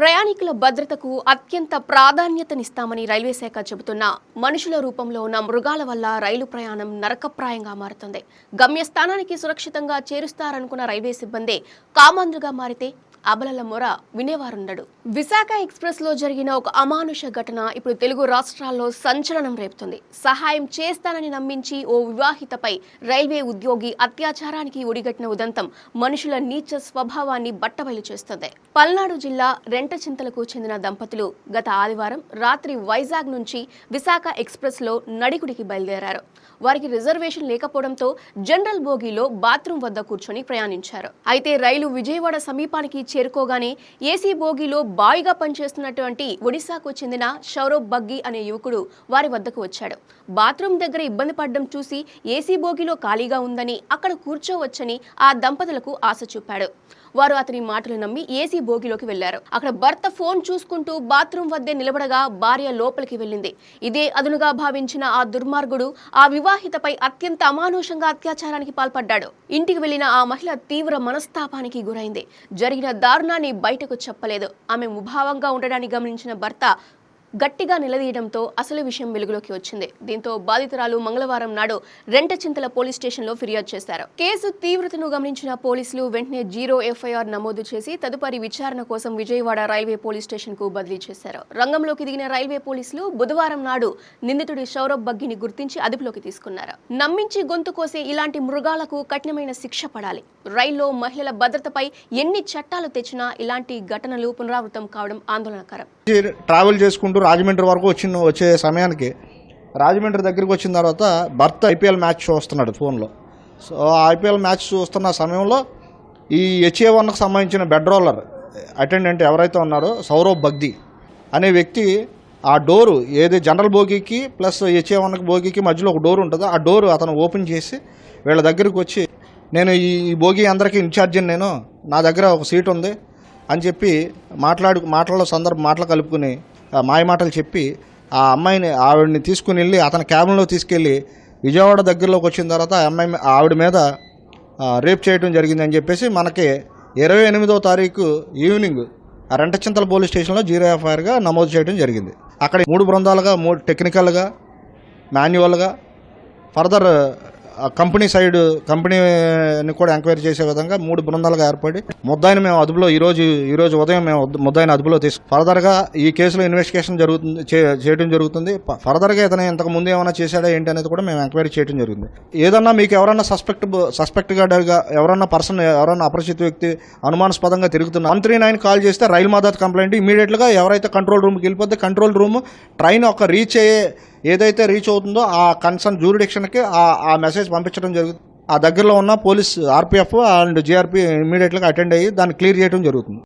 ప్రయాణికుల భద్రతకు అత్యంత ప్రాధాన్యతనిస్తామని రైల్వే శాఖ చెబుతున్నా మనుషుల రూపంలో ఉన్న మృగాల వల్ల రైలు ప్రయాణం నరకప్రాయంగా మారుతుంది. గమ్యస్థానానికి సురక్షితంగా చేరుస్తారనుకున్న రైల్వే సిబ్బంది కామాంధులుగా మారితే అబలల మొర వినేవారుండడు. విశాఖ ఎక్స్ప్రెస్ లో జరిగిన ఒక అమానుష ఘటన ఇప్పుడు తెలుగు రాష్ట్రాల్లో సంచలనం రేపుతుంది. సహాయం చేస్తానని నమ్మించి ఓ వివాహితపై రైల్వే ఉద్యోగి అత్యాచారానికి ఒడిగట్టిన ఉదంతం మనుషుల నీచ స్వభావాన్ని బట్టబయలు చేస్తుంది. పల్నాడు జిల్లా రెంటచింతలకు చెందిన దంపతులు గత ఆదివారం రాత్రి వైజాగ్ నుంచి విశాఖ ఎక్స్ప్రెస్ లో నడికుడికి బయలుదేరారు. వారికి రిజర్వేషన్ లేకపోవడంతో జనరల్ బోగీలో బాత్రూం వద్ద కూర్చొని ప్రయాణించారు. అయితే రైలు విజయవాడ సమీపానికి చేరుకోగానే ఏసీ బోగీలో బాయిగా పనిచేస్తున్నటువంటి ఒడిశాకు చెందిన సౌరవ్ బగ్గి అనే యువకుడు వారి వద్దకు వచ్చాడు. బాత్రూం దగ్గర ఇబ్బంది పడడం చూసి ఏసీ బోగీలో ఖాళీగా ఉందని అక్కడ కూర్చోవచ్చని ఆ దంపతులకు ఆశ చూపాడు. వారు అతని మాటలు నమ్మి ఏసీ బోగిలోకి వెళ్లారు. అక్కడ భర్త ఫోన్ చూసుకుంటూ బాత్రూం వద్దే నిలబడగా భార్య లోపలికి వెళ్ళింది. ఇదే అదునుగా భావించిన ఆ దుర్మార్గుడు ఆ వివాహితపై అత్యంత అమానుషంగా అత్యాచారానికి పాల్పడ్డాడు. ఇంటికి వెళ్లిన ఆ మహిళ తీవ్ర మనస్తాపానికి గురైంది. జరిగిన దారుణాన్ని బయటకు చెప్పలేదు. ఆమె ముభావంగా ఉండడాన్ని గమనించిన భర్త గట్టిగా నిలదీయడంతో అసలు విషయం వెలుగులోకి వచ్చింది. దీంతో బాధితురాలు మంగళవారం నాడు రెంటచింతల పోలీస్ స్టేషన్లో ఫిర్యాదు చేశారు. కేసు తీవ్రతను గమనించిన పోలీసులు వెంటనే 0 FIR నమోదు చేసి తదుపరి విచారణ కోసం విజయవాడ రైల్వే పోలీస్ స్టేషన్ కు బదిలీ చేశారు. రంగంలోకి దిగిన రైల్వే పోలీసులు బుధవారం నాడు నిందితుడి సౌరవ్ బగ్గిని గుర్తించి అదుపులోకి తీసుకున్నారు. నమ్మించి గొంతు కోసే ఇలాంటి మృగాలకు కఠినమైన శిక్ష పడాలి. రైల్లో మహిళల భద్రతపై ఎన్ని చట్టాలు తెచ్చినా ఇలాంటి ఘటనలు పునరావృతం కావడం ఆందోళనకరం. ట్రావెల్ చేసుకుంటూ రాజమండ్రి వరకు వచ్చే సమయానికి రాజమండ్రి దగ్గరికి వచ్చిన తర్వాత భర్త IPL మ్యాచ్ చూస్తున్నాడు ఫోన్లో. సో IPL మ్యాచ్ చూస్తున్న సమయంలో ఈ HA1కు సంబంధించిన బెడ్ రోలర్ అటెండెంట్ ఎవరైతే ఉన్నారో సౌరవ్ బగ్ది అనే వ్యక్తి ఆ డోరు ఏది జనరల్ బోగీకి ప్లస్ HA1 బోగీకి మధ్యలో ఒక డోర్ ఉంటుందో ఆ డోరు అతను ఓపెన్ చేసి వీళ్ళ దగ్గరికి వచ్చి నేను ఈ బోగీ అందరికీ ఇన్ఛార్జిని, నేను నా దగ్గర ఒక సీట్ ఉంది అని చెప్పి మాటలు కలుపుకుని మాయ మాటలు చెప్పి ఆ అమ్మాయిని ఆవిడని తీసుకుని వెళ్ళి అతని క్యాబిన్లో తీసుకెళ్ళి విజయవాడ దగ్గరలోకి వచ్చిన తర్వాత ఆవిడ మీద రేప్ చేయడం జరిగిందని చెప్పేసి మనకి 28వ తారీఖు ఈవినింగ్ రెంటచింతల పోలీస్ స్టేషన్లో 0 FIRగా నమోదు చేయడం జరిగింది. అక్కడ 3 బృందాలుగా, 3 టెక్నికల్గా, మాన్యువల్గా, ఫర్దర్ కంపెనీని కూడా ఎంక్వైరీ చేసే విధంగా 3 బృందాలుగా ఏర్పడి ముద్దాయిని మేము అదుపులో ఈరోజు ఉదయం మేము ముద్దాయిని అదుపులో ఫర్దర్గా ఈ కేసులో ఇన్వెస్టిగేషన్ చేయడం జరుగుతుంది. ఫర్దర్గా ఇతను ఇంతకు ముందు ఏమైనా చేశాడా ఏంటి అనేది కూడా మేము ఎంక్వైరీ చేయడం జరుగుతుంది. ఏదన్నా మీకు ఎవరన్నా సస్పెక్ట్గా ఎవరన్నా అపరిచిత వ్యక్తి అనుమానాస్పదంగా తిరుగుతున్నా 139 కాల్ చేస్తే రైలు మద్దతు కంప్లైంట్ ఇమీడియట్గా ఎవరైతే కంట్రోల్ రూమ్కి వెళ్ళిపోతే కంట్రోల్ రూమ్ ట్రైన్ ఒక ఏదైతే రీచ్ అవుతుందో ఆ కన్సర్న్ జ్యూరిడిక్షన్కి ఆ మెసేజ్ పంపించడం జరుగుతుంది. ఆ దగ్గరలో ఉన్న పోలీస్ RPF అండ్ GRP ఇమీడియట్గా అటెండ్ అయ్యి దాన్ని క్లియర్ చేయడం జరుగుతుంది.